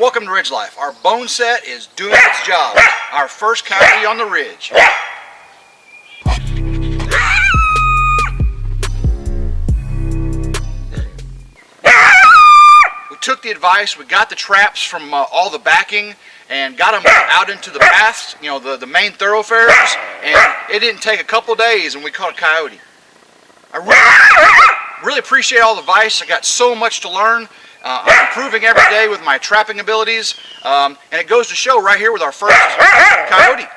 Welcome to RidgeLife. Our bone set is doing its job. Our first coyote on the ridge. We took the advice, we got the traps from all the backing and got them out into the paths, the main thoroughfares, and it didn't take a couple days and we caught a coyote. I really appreciate all the advice. I got so much to learn. I'm improving every day with my trapping abilities, and it goes to show right here with our first coyote.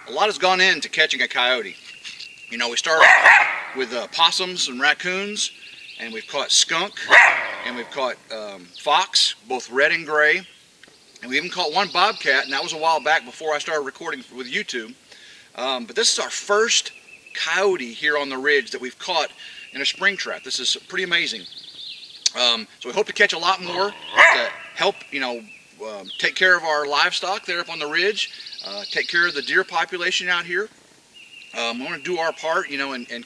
A lot has gone into catching a coyote. We start with possums and raccoons, and we've caught skunk, and we've caught fox, both red and gray, and we even caught one bobcat, and that was a while back before I started recording with YouTube. But this is our first coyote here on the ridge that we've caught in a spring trap. This is pretty amazing. So we hope to catch a lot more to help, take care of our livestock there up on the ridge. Take care of the deer population out here. We want to do our part, in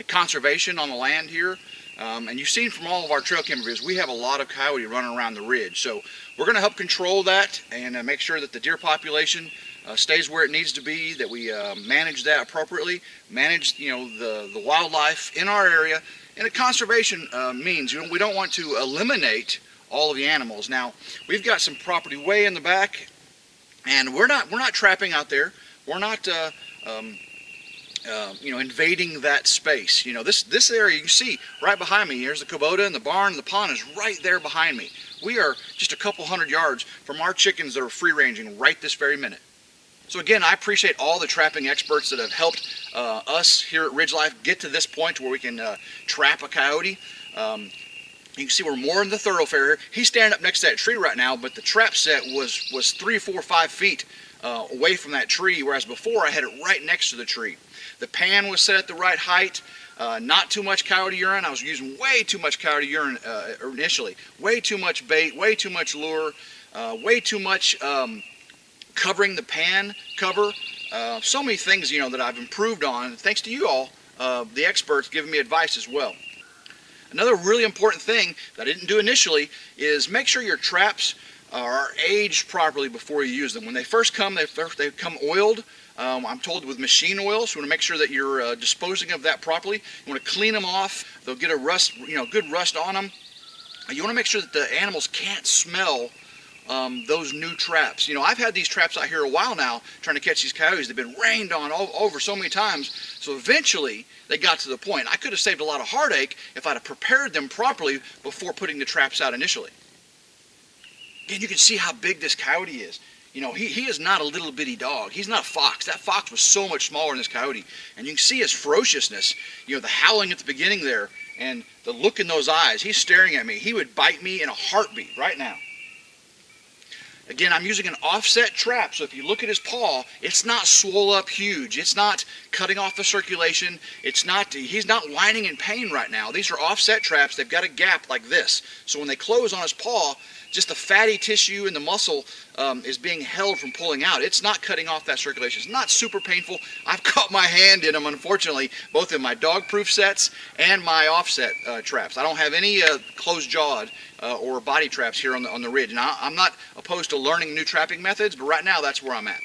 conservation on the land here. And you've seen from all of our trail cam videos, we have a lot of coyote running around the ridge. So we're going to help control that and make sure that the deer population stays where it needs to be, that we manage that appropriately, manage, the wildlife in our area. And a conservation means, we don't want to eliminate all of the animals. Now, we've got some property way in the back, and we're not trapping out there. We're not invading that space. This area you can see right behind me. Here's the Kubota and the barn. The pond is right there behind me. We are just a couple hundred yards from our chickens that are free ranging right this very minute. So again, I appreciate all the trapping experts that have helped us here at RidgeLife get to this point where we can trap a coyote. You can see we're more in the thoroughfare here. He's standing up next to that tree right now, but the trap set was 3, 4, 5 feet away from that tree, whereas before I had it right next to the tree. The pan was set at the right height, not too much coyote urine. I was using way too much coyote urine initially. Way too much bait, way too much lure, way too much covering the pan cover. So many things, that I've improved on, thanks to you all, the experts giving me advice as well. Another really important thing that I didn't do initially is make sure your traps are aged properly before you use them. When they first come, they come oiled. I'm told with machine oil, so you want to make sure that you're disposing of that properly. You want to clean them off. They'll get a rust, good rust on them. You want to make sure that the animals can't smell those new traps. I've had these traps out here a while now trying to catch these coyotes. They've been rained on all over so many times, so eventually they got to the point. I could have saved a lot of heartache if I'd have prepared them properly before putting the traps out initially. Again, you can see how big this coyote is. He is not a little bitty dog. He's not a fox. That fox was so much smaller than this coyote. And you can see his ferociousness, the howling at the beginning there, and the look in those eyes. He's staring at me. He would bite me in a heartbeat right now. Again, I'm using an offset trap, so if you look at his paw, it's not swole up huge. It's not cutting off the circulation. He's not whining in pain right now. These are offset traps. They've got a gap like this. So when they close on his paw, just the fatty tissue and the muscle is being held from pulling out. It's not cutting off that circulation. It's not super painful. I've caught my hand in them, unfortunately, both in my dog-proof sets and my offset traps. I don't have any closed-jawed or body traps here on the ridge. Now, I'm not opposed to learning new trapping methods, but right now that's where I'm at.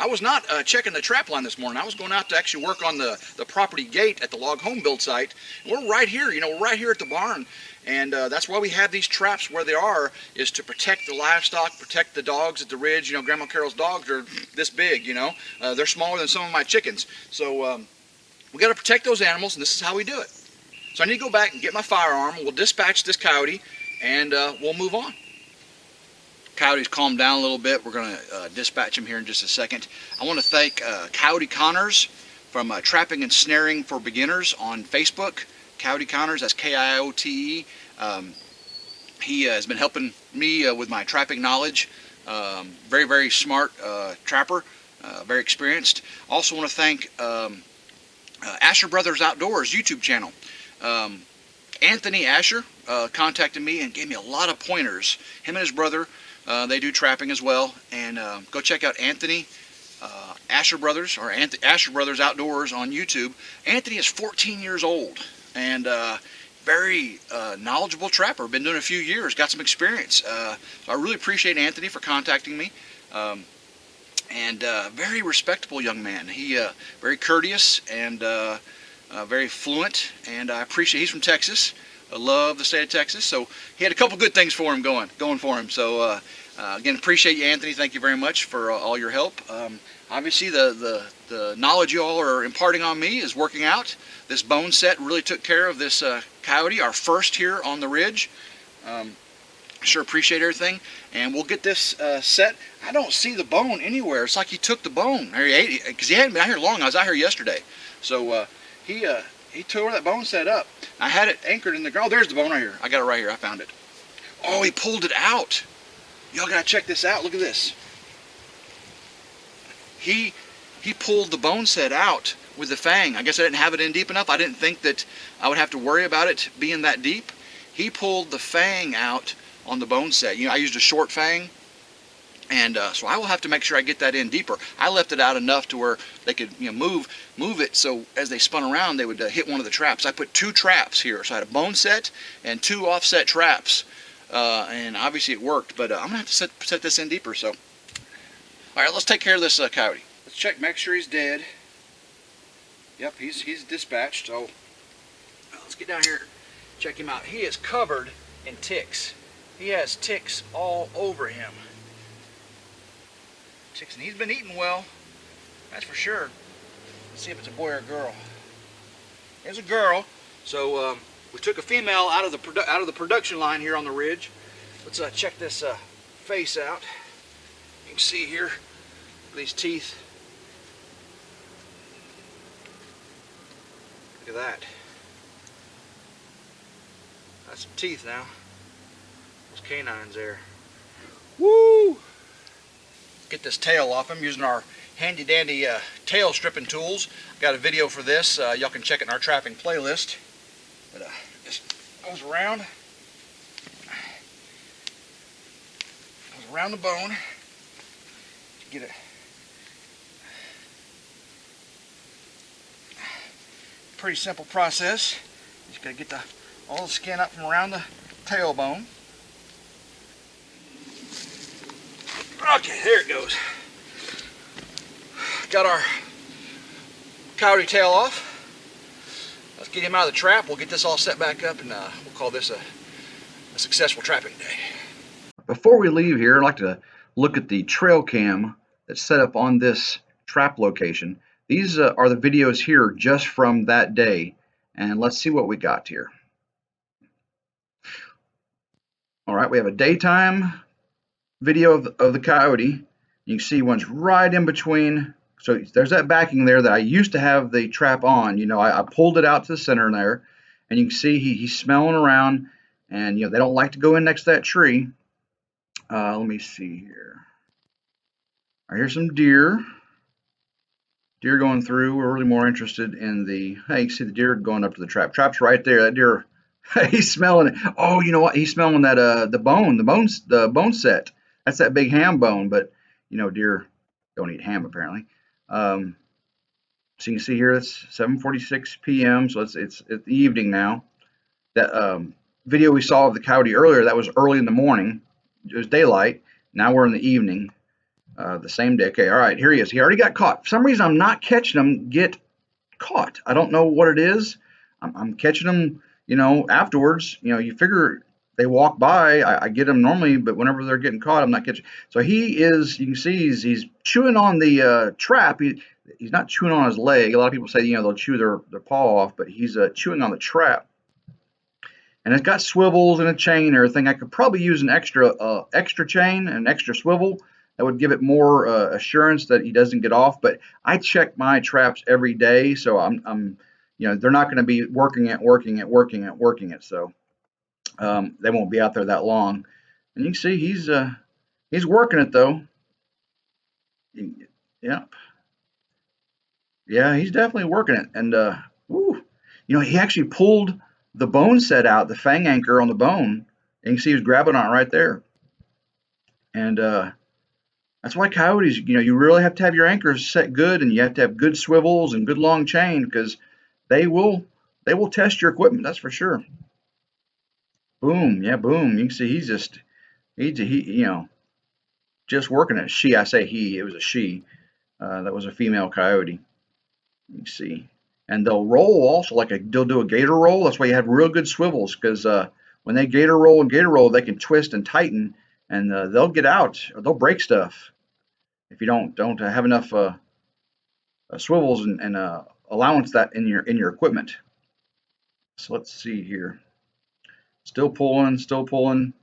I was not checking the trap line this morning. I was going out to actually work on the property gate at the log home build site. We're right here, we're right here at the barn. And that's why we have these traps where they are, is to protect the livestock, protect the dogs at the ridge. Grandma Carol's dogs are this big, they're smaller than some of my chickens. So we got to protect those animals, and this is how we do it. So I need to go back and get my firearm. We'll dispatch this coyote, and we'll move on. Coyote's calmed down a little bit. We're going to dispatch him here in just a second. I want to thank Coyote Connors from Trapping and Snaring for Beginners on Facebook. Coyote Connors, that's K-I-O-T-E. He has been helping me with my trapping knowledge. Very, very smart trapper, very experienced. Also want to thank Asher Brothers Outdoors YouTube channel. Anthony Asher contacted me and gave me a lot of pointers. Him and his brother, they do trapping as well. And go check out Anthony Asher Brothers, or Asher Brothers Outdoors on YouTube. Anthony is 14 years old and very knowledgeable trapper. Been doing it a few years, got some experience. So I really appreciate Anthony for contacting me. And very respectable young man. He very courteous and very fluent, and I appreciate. He's from Texas. I love the state of Texas. So he had a couple good things for him going for him. So again, appreciate you, Anthony. Thank you very much for all your help. Obviously, the knowledge you all are imparting on me is working out. This bone set really took care of this coyote, our first here on the ridge. Sure appreciate everything, and we'll get this set. I don't see the bone anywhere. It's like he took the bone, or he ate it, because he hadn't been out here long. I was out here yesterday, so he tore that bone set up. I had it anchored in the ground. Oh, there's the bone right here. I got it right here. I found it. Oh, he pulled it out. Y'all gotta check this out. Look at this. He pulled the bone set out with the fang. I guess I didn't have it in deep enough. I didn't think that I would have to worry about it being that deep. He pulled the fang out on the bone set. I used a short fang, and so I will have to make sure I get that in deeper. I left it out enough to where they could move it, so as they spun around they would hit one of the traps. I put 2 traps here, so I had a bone set and 2 offset traps, and obviously it worked, but I'm gonna have to set this in deeper. So all right, let's take care of this coyote. Let's check, make sure he's dead. Yep, he's dispatched. So let's get down here, check him out. He is covered in ticks. He has ticks all over him. Ticks, and he's been eating well, that's for sure. Let's see if it's a boy or a girl. It's a girl. So we took a female out of the production line here on the ridge. Let's check this face out. You can see here these teeth. Look at that. That's some teeth now. Those canines there. Woo! Get this tail off him using our handy dandy tail stripping tools. Got a video for this. Y'all can check it in our trapping playlist. But just goes around the bone. Get it. Pretty simple process. Just gotta get all the skin up from around the tailbone. Okay, there it goes. Got our coyote tail off. Let's get him out of the trap. We'll get this all set back up, and we'll call this a successful trapping day. Before we leave here, I'd like to look at the trail cam that's set up on this trap location. These are the videos here just from that day, and let's see what we got here. All right, we have a daytime video of the coyote. You can see one's right in between. So there's that backing there that I used to have the trap on. I pulled it out to the center there, and you can see he's smelling around, and they don't like to go in next to that tree. Let me see here. All right, here's some deer. Deer going through. We're really more interested in the. Hey, you can see the deer going up to the trap. Trap's right there. That deer, he's smelling it. Oh, you know what? He's smelling that the bone set. That's that big ham bone. But deer don't eat ham apparently. So you can see here it's 7:46 p.m. So it's the evening now. That video we saw of the coyote earlier, that was early in the morning. It was daylight. Now we're in the evening. The same day. Okay, all right, here he is. He already got caught. For some reason, I'm not catching him get caught. I don't know what it is. I'm catching them, afterwards. You figure they walk by, I get them normally, but whenever they're getting caught, I'm not catching. So he is, you can see he's chewing on the trap. He's not chewing on his leg. A lot of people say, they'll chew their paw off, but he's chewing on the trap. And it's got swivels and a chain and everything. I could probably use an extra chain and an extra swivel. That would give it more assurance that he doesn't get off. But I check my traps every day, so I'm they're not going to be working it. So they won't be out there that long. And you can see he's working it though. Yeah, yeah, he's definitely working it. And he actually pulled the bone set out, the fang anchor on the bone. And you can see he's grabbing on it right there. And that's why coyotes, you really have to have your anchors set good, and you have to have good swivels and good long chain, because they will test your equipment. That's for sure. Boom, yeah, boom. You can see he just working it. I say he. It was a she. That was a female coyote. You can see, and they'll roll also they'll do a gator roll. That's why you have real good swivels, because when they gator roll, they can twist and tighten, and they'll get out or they'll break stuff if you don't have enough swivels and allowance that in your equipment. So let's see here. Still pulling, still pulling.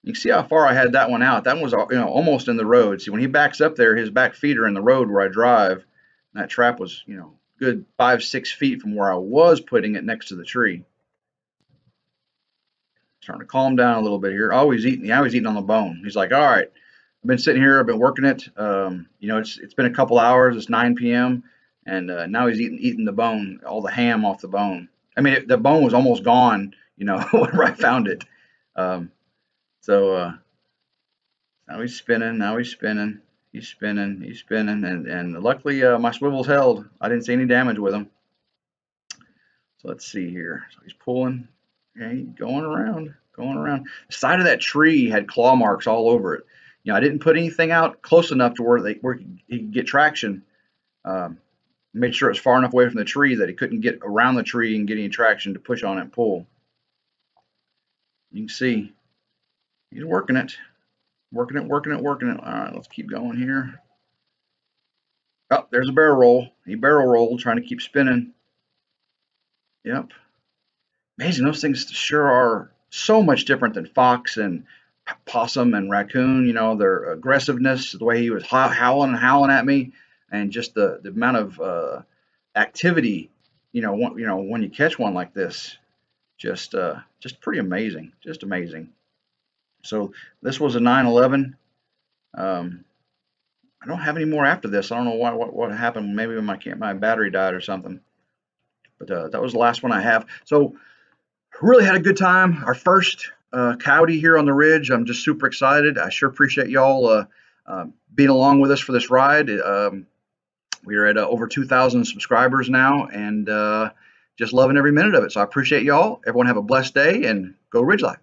You can see how far I had that one out. That one was almost in the road. See, when he backs up there, his back feet are in the road where I drive. And that trap was good 5-6 feet from where I was putting it next to the tree. Starting to calm down a little bit here. Oh, he's eating. Yeah, he's eating on the bone. He's like, all right, I've been sitting here. I've been working it. It's been a couple hours. It's 9 p.m. and now he's eating the bone, all the ham off the bone. I mean, the bone was almost gone. Whenever I found it. So now he's spinning. Now he's spinning. He's spinning. He's spinning. And luckily, my swivel's held. I didn't see any damage with him. So let's see here. So he's pulling. Okay, going around, going around. The side of that tree had claw marks all over it. I didn't put anything out close enough to where he could get traction. Made sure it's far enough away from the tree that he couldn't get around the tree and get any traction to push on it and pull. You can see he's working it, working it, working it, working it. All right, let's keep going here. Oh, there's a barrel roll. He barrel rolled, trying to keep spinning. Yep. Amazing. Those things sure are so much different than fox and possum and raccoon. Their aggressiveness, the way he was howling and howling at me, and just the amount of activity. When you catch one like this, just pretty amazing. Just amazing. So this was a 9/11. I don't have any more after this. I don't know what happened. Maybe my battery died or something. But that was the last one I have. So really had a good time. Our first coyote here on the ridge. I'm just super excited. I sure appreciate y'all being along with us for this ride. We are at over 2,000 subscribers now, and just loving every minute of it. So I appreciate y'all. Everyone have a blessed day, and go RidgeLife.